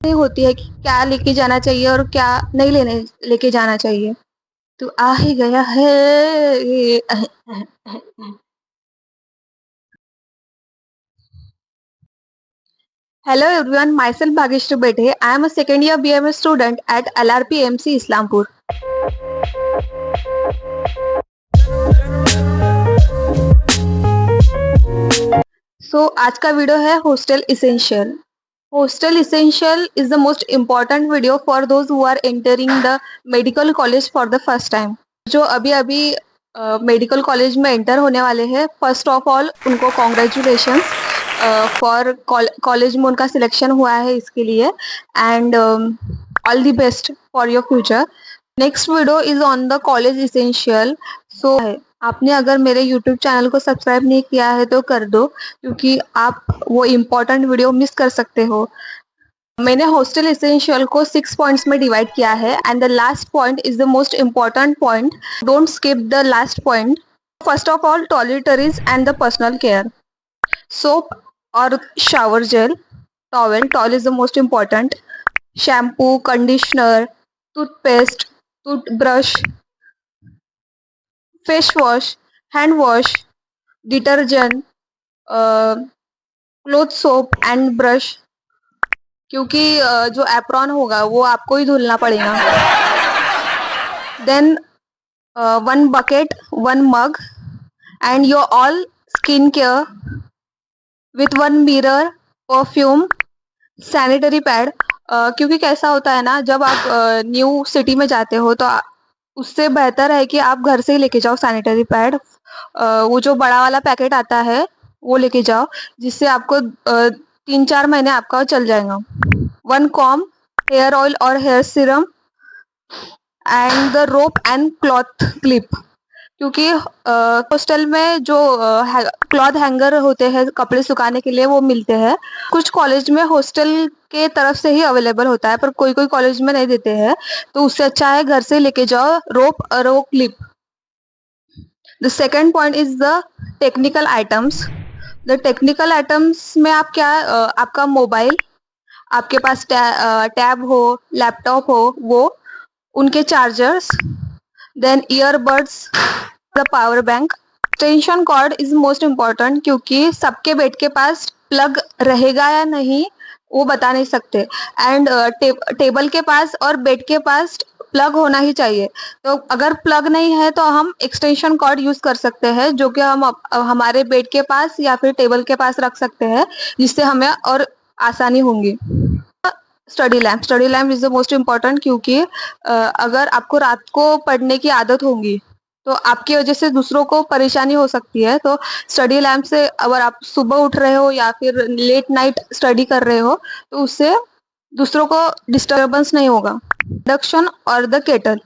नहीं होती है कि क्या लेके जाना चाहिए और क्या नहीं लेके जाना चाहिए। तो आ ही गया है। Hello everyone, myself Bhageshri Bethe. I am a second year BMS student at LRP MC Islampur. आज का वीडियो है hostel essential. Hostel Essential is the most important video for those who are entering the medical college for the first time. जो अभी अभी medical college में enter होने वाले हैं, फर्स्ट ऑफ ऑल उनको कॉन्ग्रेचुलेशन फॉर कॉलेज में उनका सिलेक्शन हुआ है इसके लिए, and all the best for your future. Next video is on the college essential. So आपने अगर मेरे यूट्यूब चैनल को सब्सक्राइब नहीं किया है तो कर दो, क्योंकि आप वो इम्पोर्टेंट वीडियो मिस कर सकते हो। मैंने हॉस्टल इसेंशियल को 6 पॉइंट्स में डिवाइड किया है, and the last point is the most important point. Don't skip the last point. First of all, toiletries and the personal care. Soap और shower gel, towel is the most important. Shampoo, conditioner, toothpaste, toothbrush, face wash, hand wash, detergent, cloth soap and brush, क्योंकि जो apron होगा वो आपको ही धुलना पड़ेगा। Then 1 bucket, 1 mug, and your all skin care with 1 mirror, perfume, sanitary pad। क्योंकि कैसा होता है ना, जब आप न्यू सिटी में जाते हो तो उससे बेहतर है कि आप घर से ही लेके जाओ सैनिटरी पैड। वो जो बड़ा वाला पैकेट आता है वो लेके जाओ, जिससे आपको 3-4 महीने आपका चल जाएगा। 1 कॉम, हेयर ऑयल और hair serum, and the rope and cloth clip. क्योंकि हॉस्टल में जो क्लॉथ हैंगर होते हैं कपड़े सुखाने के लिए वो मिलते हैं। कुछ कॉलेज में हॉस्टल के तरफ से ही अवेलेबल होता है, पर कोई कोई कॉलेज में नहीं देते हैं, तो उससे अच्छा है घर से लेके जाओ रोप और वो clip. The second point is the technical items. The technical items में आप क्या, आपका मोबाइल, आपके पास टैब हो, लैपटॉप हो, वो उनके chargers, then earbuds, the power bank. Extension cord is most important, क्योंकि सबके बेड के पास प्लग रहेगा या नहीं वो बता नहीं सकते, एंड टेबल के पास और बेड के पास प्लग होना ही चाहिए। तो अगर प्लग नहीं है तो हम एक्सटेंशन कॉर्ड यूज कर सकते हैं, जो कि हम हमारे बेड के पास या फिर टेबल के पास रख सकते हैं, जिससे हमें और आसानी होगी। Study lamp is the most important, क्योंकि अगर आपको रात को पढ़ने की आदत होगी तो आपकी वजह से दूसरों को परेशानी हो सकती है। तो स्टडी लैम्प से अगर आप सुबह उठ रहे हो या फिर लेट नाइट स्टडी कर रहे हो तो उससे दूसरों को डिस्टर्बेंस नहीं होगा। इंडक्शन और द केटल,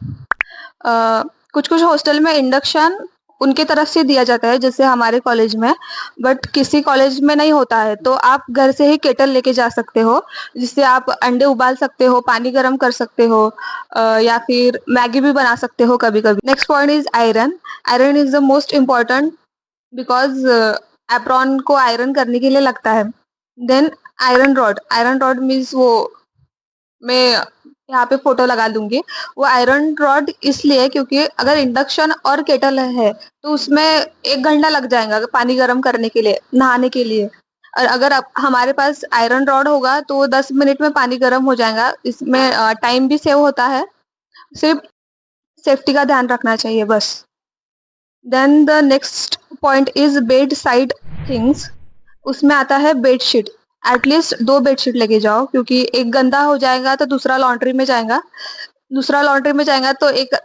कुछ कुछ हॉस्टल में इंडक्शन उनके तरफ से दिया जाता है, जैसे हमारे कॉलेज में, बट किसी कॉलेज में नहीं होता है, तो आप घर से ही केटल लेके जा सकते हो, जिससे आप अंडे उबाल सकते हो, पानी गर्म कर सकते हो, या फिर मैगी भी बना सकते हो कभी कभी। Next point is iron. Iron is the most important, because apron को आयरन करने के लिए लगता है। देन आयरन रॉड मीन्स वो, मैं यहाँ पे फोटो लगा दूंगी। वो आयरन रॉड इसलिए क्योंकि अगर इंडक्शन और केटल है तो उसमें 1 घंटा लग जाएगा पानी गर्म करने के लिए, नहाने के लिए। और अगर हमारे पास आयरन रॉड होगा तो वो 10 मिनट में पानी गर्म हो जाएगा। इसमें टाइम भी सेव होता है, सिर्फ सेफ्टी का ध्यान रखना चाहिए बस। Then the next point is bed side things. उसमें आता है बेडशीट। एटलीस्ट 2 बेडशीट लेके जाओ, क्योंकि एक गंदा हो जाएगा तो दूसरा लॉन्ड्री में जाएगा, तो एक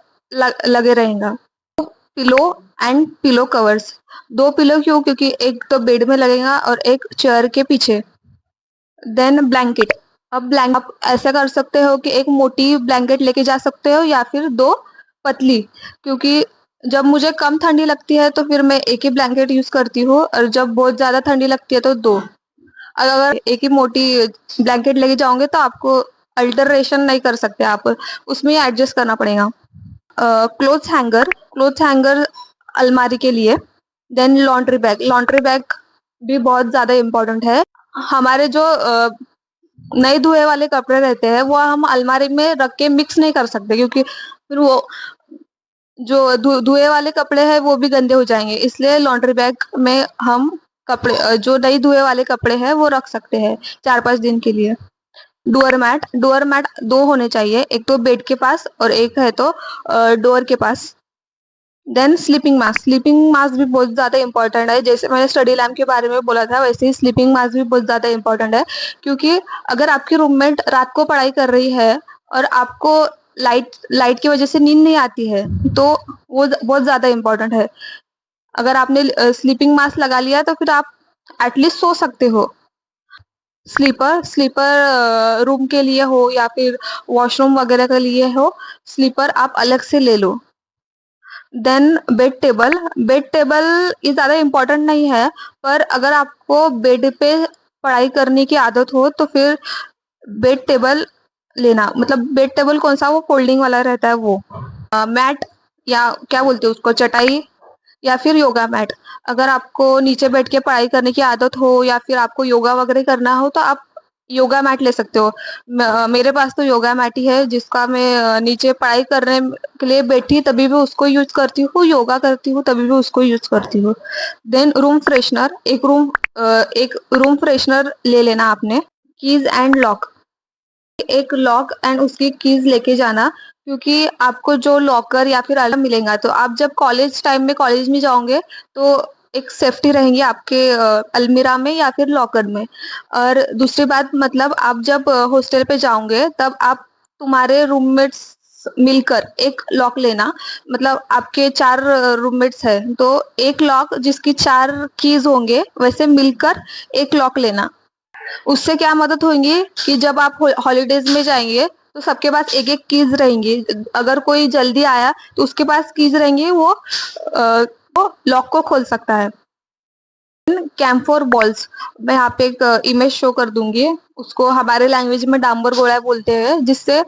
लगे रहेगा। Pillow and pillow covers, 2 pillow क्यों, क्योंकि एक तो बेड में लगेगा और एक चेयर के पीछे। Then blanket. अब आप ऐसा कर सकते हो कि एक मोटी ब्लैंकेट लेके जा सकते हो या फिर 2 पतली, क्योंकि जब मुझे कम ठंडी लगती है तो फिर मैं एक ही ब्लैंकेट यूज करती हूँ, और जब बहुत ज्यादा ठंडी लगती है तो 2। अगर एक ही मोटी ब्लैंकेट लेके जाओगे तो आपको अल्टरेशन नहीं कर सकते, आप उसमें एडजस्ट करना पड़ेगा। क्लोथ हैंगर अलमारी के लिए। देन लॉन्ड्री बैग भी बहुत ज्यादा इम्पोर्टेंट है। हमारे जो नए धुए वाले कपड़े रहते हैं वो हम अलमारी में रख के मिक्स नहीं कर सकते, क्योंकि फिर वो जो धुए वाले कपड़े हैं वो भी गंदे हो जाएंगे। इसलिए लॉन्ड्री बैग में हम कपड़े जो नई धुए वाले कपड़े हैं वो रख सकते हैं 4-5 दिन के लिए। डोर मैट 2 होने चाहिए, एक तो बेड के पास और एक है तो डोर के पास। देन स्लीपिंग मास्क भी बहुत ज्यादा इंपॉर्टेंट है। जैसे मैंने स्टडी लैम्प के बारे में बोला था, वैसे ही स्लीपिंग मास्क भी बहुत ज्यादा इंपॉर्टेंट है, क्योंकि अगर आपकी रूममेट रात को पढ़ाई कर रही है और आपको लाइट लाइट की वजह से नींद नहीं आती है, तो वो बहुत ज्यादा इंपॉर्टेंट है। अगर आपने स्लीपिंग मास्क लगा लिया तो फिर आप एटलीस्ट सो सकते हो। स्लीपर स्लीपर रूम के लिए हो या फिर वॉशरूम वगैरह के लिए हो, स्लीपर आप अलग से ले लो। देन बेड टेबल ये ज्यादा इम्पोर्टेंट नहीं है, पर अगर आपको बेड पे पढ़ाई करने की आदत हो तो फिर बेड टेबल लेना। मतलब बेड टेबल कौन सा, वो फोल्डिंग वाला रहता है वो। मैट या क्या बोलते हैं उसको, चटाई या फिर योगा मैट। अगर आपको नीचे बैठ के पढ़ाई करने की आदत हो या फिर आपको योगा वगैरह करना हो तो आप योगा मैट ले सकते हो। मेरे पास तो योगा मैट ही है, जिसका मैं नीचे पढ़ाई करने के लिए बैठी तभी भी उसको यूज करती हूँ, योगा करती हूँ तभी भी उसको यूज करती हूँ। देन रूम फ्रेशनर, एक रूम फ्रेशनर ले लेना आपने। कीज एंड लॉक, एक लॉक एंड उसकी कीज लेके जाना, क्योंकि आपको जो लॉकर या फिर अलार्म मिलेगा तो आप जब कॉलेज टाइम में कॉलेज में जाओगे तो एक सेफ्टी रहेंगी आपके अलमीरा में या फिर लॉकर में। और दूसरी बात, मतलब आप जब हॉस्टल पे जाओगे तब आप तुम्हारे रूममेट्स मिलकर एक लॉक लेना। मतलब आपके 4 रूममेट्स हैं तो एक लॉक जिसकी 4 कीज होंगे, वैसे मिलकर एक लॉक लेना। उससे क्या मदद होगी कि जब आप हॉलीडेज में जाएंगे तो सबके पास एक एक कीज रहेंगी। अगर कोई जल्दी आया तो उसके पास कीज रहेंगी, वो लॉक को खोल सकता है। कैम्फोर बॉल्स, मैं यहाँ पे एक इमेज शो कर दूंगी। उसको हमारे लैंग्वेज में डांबर गोला बोलते हैं, जिससे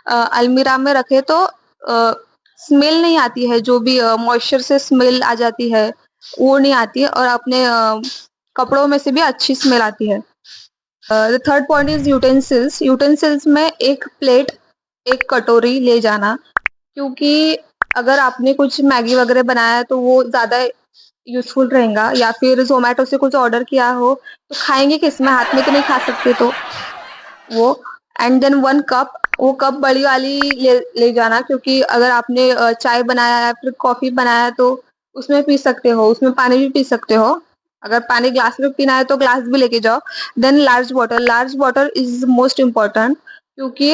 अलमीरा में रखे तो स्मेल नहीं आती है, जो भी मॉइस्चर से स्मेल आ जाती है वो नहीं आती है, और अपने कपड़ों में से भी अच्छी स्मेल आती है। The third point is utensils. Utensils में एक प्लेट, एक कटोरी ले जाना, क्योंकि अगर आपने कुछ मैगी वगैरह बनाया है तो वो ज्यादा यूजफुल रहेगा। या फिर जोमेटो से कुछ ऑर्डर किया हो तो खाएंगे किस में, हाथ में तो नहीं खा सकते, तो वो। एंड देन 1 कप, वो कप बड़ी वाली ले जाना, क्योंकि अगर आपने चाय बनाया या फिर कॉफी बनाया तो उसमें पी सकते हो, उसमें पानी भी पी सकते हो। अगर पानी ग्लास में पीना है तो ग्लास भी लेके जाओ। Then large bottle is most important, क्योंकि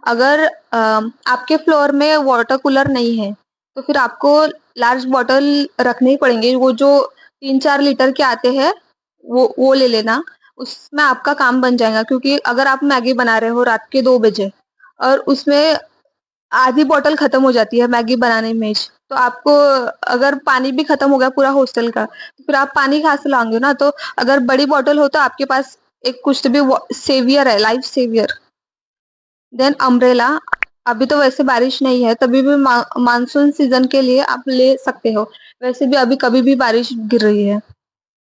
अगर आपके फ्लोर में वाटर कूलर नहीं है तो फिर आपको लार्ज बॉटल रखने ही पड़ेंगे। वो जो 3-4 लीटर के आते हैं वो ले लेना, उसमें आपका काम बन जाएगा। क्योंकि अगर आप मैगी बना रहे हो रात के 2 बजे और उसमें आधी बॉटल खत्म हो जाती है मैगी बनाने में, तो आपको अगर पानी भी खत्म हो गया पूरा हॉस्टल का तो फिर आप पानी कहाँ से लाओगे ना। तो अगर बड़ी बॉटल हो तो आपके पास एक कुछ तो भी सेवियर है, लाइफ सेवियर। देन अम्ब्रेला, अभी तो वैसे बारिश नहीं है, तभी भी मानसून सीजन के लिए आप ले सकते हो, वैसे भी अभी कभी भी बारिश गिर रही है।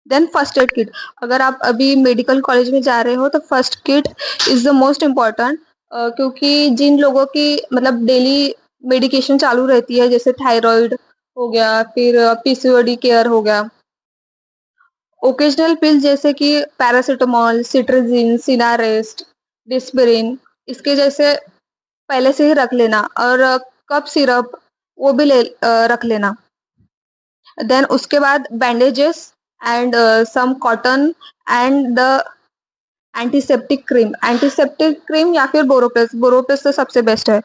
देन फर्स्ट एड किट, अगर आप अभी मेडिकल कॉलेज में जा रहे हो तो first kit is the most important, क्योंकि जिन लोगों की मतलब डेली मेडिकेशन चालू रहती है, जैसे थायराइड हो गया, फिर पीसीओडी केयर हो गया, ओकेजनल पिल्स जैसे कि पैरासिटामोल, सिट्रजिन, सिनारेस्ट, डिस्पेरिन, इसके जैसे पहले से ही रख लेना। और कफ सिरप वो भी रख लेना। देन उसके बाद bandages and some cotton and the antiseptic cream या फिर बोरोप्रेस तो सबसे बेस्ट है।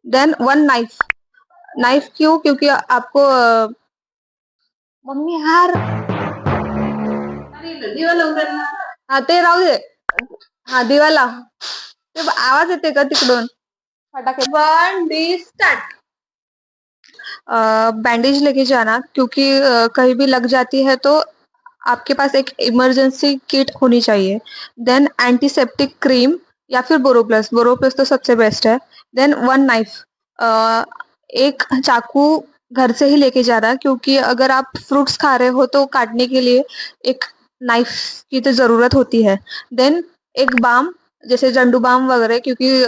देन 1 नाइफ, नाइफ क्यों, क्योंकि आपको मम्मी यार दिवा लावून ना, हा ते राहू दे, हा दिवा लाव, ते आवाज येते का तिकडून फटाके। 1 2 स्टार्ट। बैंडेज लेके जाना, क्योंकि कहीं भी लग जाती है तो आपके पास एक इमरजेंसी किट होनी चाहिए। देन एंटीसेप्टिक क्रीम या फिर बोरोप्लस तो सबसे बेस्ट है। देन 1 नाइफ, एक चाकू घर से ही लेके जाना, क्योंकि अगर आप फ्रूट्स खा रहे हो तो काटने के लिए एक नाइफ की तो जरूरत होती है। देन एक बाम, जैसे जंडू बाम वगैरह, क्योंकि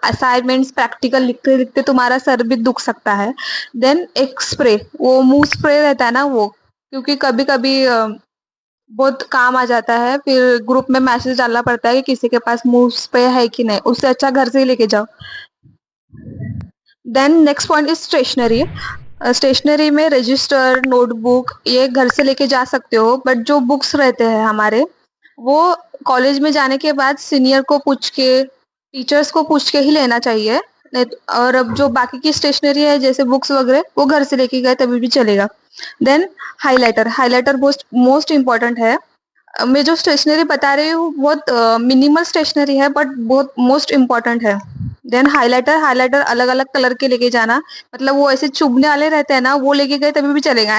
असाइनमेंट्स प्रैक्टिकल लिखते लिखते तुम्हारा सर भी दुख सकता है। देन एक स्प्रे, वो मुंह स्प्रे रहता है ना वो, क्योंकि कभी कभी बहुत काम आ जाता है, फिर ग्रुप में मैसेज डालना पड़ता है कि किसी के पास मुंह स्प्रे है कि नहीं, उससे अच्छा घर से ही लेके जाओ। Then next point is stationery. Stationery में रजिस्टर, नोटबुक ये घर से लेके जा सकते हो, बट जो बुक्स रहते हैं हमारे, वो कॉलेज में जाने के बाद सीनियर को पूछ के, टीचर्स को पूछ के ही लेना चाहिए। नहीं और अब जो बाकी की स्टेशनरी है जैसे बुक्स वगैरह, वो घर से लेके गए तभी भी चलेगा। Then highlighter, highlighter most most important है। मैं जो स्टेशनरी बता रही हूँ बहुत मिनिमल स्टेशनरी है, बट बहुत मोस्ट इम्पोर्टेंट है। देन हाइलाइटर, हाइलाइटर अलग अलग कलर के लेके जाना, मतलब वो ऐसे चुभने वाले रहते हैं ना, वो लेके गए तभी भी चलेगा।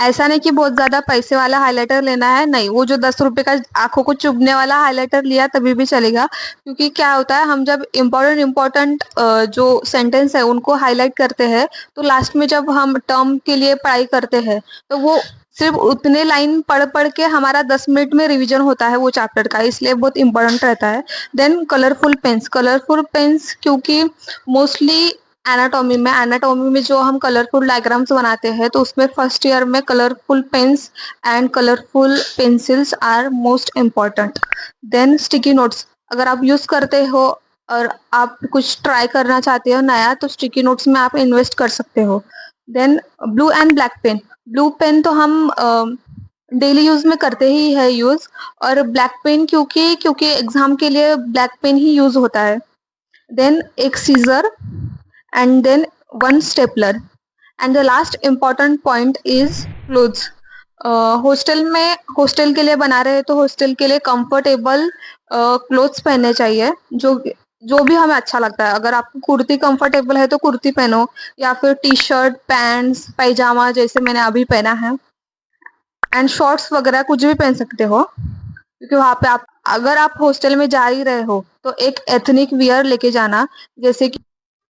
ऐसा नहीं कि बहुत ज्यादा पैसे वाला हाइलाइटर लेना है, नहीं, वो जो 10 रुपए का आंखों को चुभने वाला हाइलाइटर लिया तभी भी चलेगा। क्योंकि क्या होता है, हम जब इम्पोर्टेंट इम्पोर्टेंट जो सेंटेंस है उनको हाईलाइट करते हैं, तो लास्ट में जब हम टर्म के लिए पढ़ाई करते हैं, तो वो सिर्फ उतने लाइन पढ़ पढ़ के हमारा 10 मिनट में रिवीजन होता है वो चैप्टर का, इसलिए बहुत इंपॉर्टेंट रहता है। Then colourful pens, colourful pens क्योंकि मोस्टली एनाटॉमी में जो हम कलरफुल डायग्राम्स बनाते हैं, तो उसमें फर्स्ट ईयर में colourful pens and colourful pencils are most important. Then sticky notes, अगर आप यूज करते हो और आप कुछ ट्राई करना चाहते हो नया, तो स्टिकी नोट्स में आप इन्वेस्ट कर सकते हो। Then blue and black pen, blue pen तो हम डेली यूज में करते ही है यूज, और ब्लैक पेन क्योंकि क्योंकि एग्जाम के लिए ब्लैक पेन ही यूज होता है। देन एक scissor, and then one stapler, and the last important point is clothes। Hostel के लिए बना रहे हैं तो हॉस्टल के लिए कंफर्टेबल क्लोथ्स पहनने चाहिए, जो जो भी हमें अच्छा लगता है। अगर आपको कुर्ती कंफर्टेबल है तो कुर्ती पहनो, या फिर टी शर्ट पैंट्स पैजामा जैसे मैंने अभी पहना है, एंड शॉर्ट्स वगैरह कुछ भी पहन सकते हो। क्योंकि वहां पे आप, अगर आप हॉस्टल में जा ही रहे हो तो एक एथनिक वियर लेके जाना। जैसे कि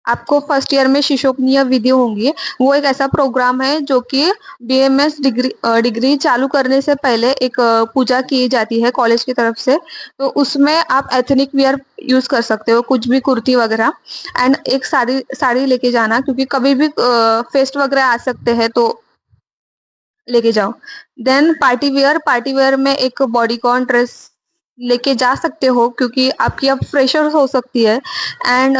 आपको फर्स्ट ईयर में शिशोपनीय विधि होंगी, वो एक ऐसा प्रोग्राम है जो कि बीएमएस डिग्री चालू करने से पहले एक पूजा की जाती है कॉलेज की तरफ से, तो उसमें आप एथनिक वियर यूज कर सकते हो, कुछ भी कुर्ती वगैरह। एंड एक साड़ी साड़ी लेके जाना, क्योंकि कभी भी फेस्ट वगैरह आ सकते हैं तो लेके जाओ। देन पार्टी वेयर में एक बॉडीकॉन ड्रेस लेके जा सकते हो, क्योंकि आपकी अब फ्रेशर हो सकती है। एंड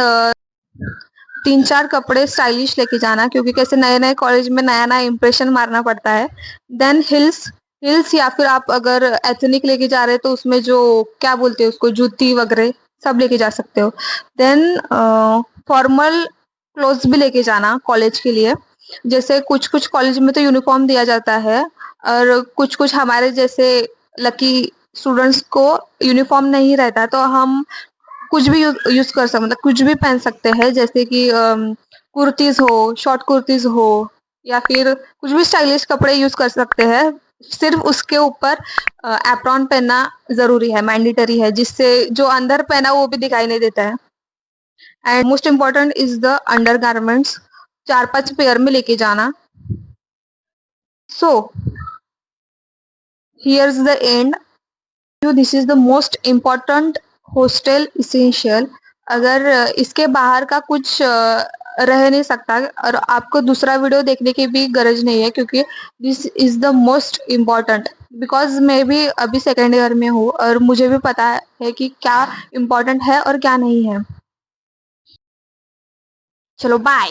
3-4 कपड़े स्टाइलिश लेके जाना, क्योंकि कैसे नए नए कॉलेज में नया नया इंप्रेशन मारना पड़ता है। देन हिल्स, हिल्स या फिर आप अगर एथनिक लेके जा रहे हैं तो उसमें जो क्या बोलते हैं उसको, जूती वगैरह सब लेके जा सकते हो। देन फॉर्मल क्लोथ्स भी लेके जाना कॉलेज के लिए। जैसे कुछ कुछ कॉलेज में तो यूनिफॉर्म दिया जाता है, और कुछ कुछ हमारे जैसे लकी स्टूडेंट्स को यूनिफॉर्म नहीं रहता, तो हम कुछ भी यूज कर सकते, मतलब कुछ भी पहन सकते हैं, जैसे कि कुर्तीज हो, शॉर्ट कुर्तीज हो, या फिर कुछ भी स्टाइलिश कपड़े यूज कर सकते हैं। सिर्फ उसके ऊपर एप्रॉन पहनना जरूरी है, मैंडेटरी है, जिससे जो अंदर पहना वो भी दिखाई नहीं देता है। And most important is the undergarments, 4-5 pair में लेके जाना। So here's the end, this is the most important hostel essential. अगर इसके बाहर का कुछ रह नहीं सकता, और आपको दूसरा वीडियो देखने की भी गरज नहीं है, क्योंकि this is the most important. Because मैं भी अभी सेकेंड ईयर में हूँ और मुझे भी पता है कि क्या इम्पोर्टेंट है और क्या नहीं है। चलो बाय।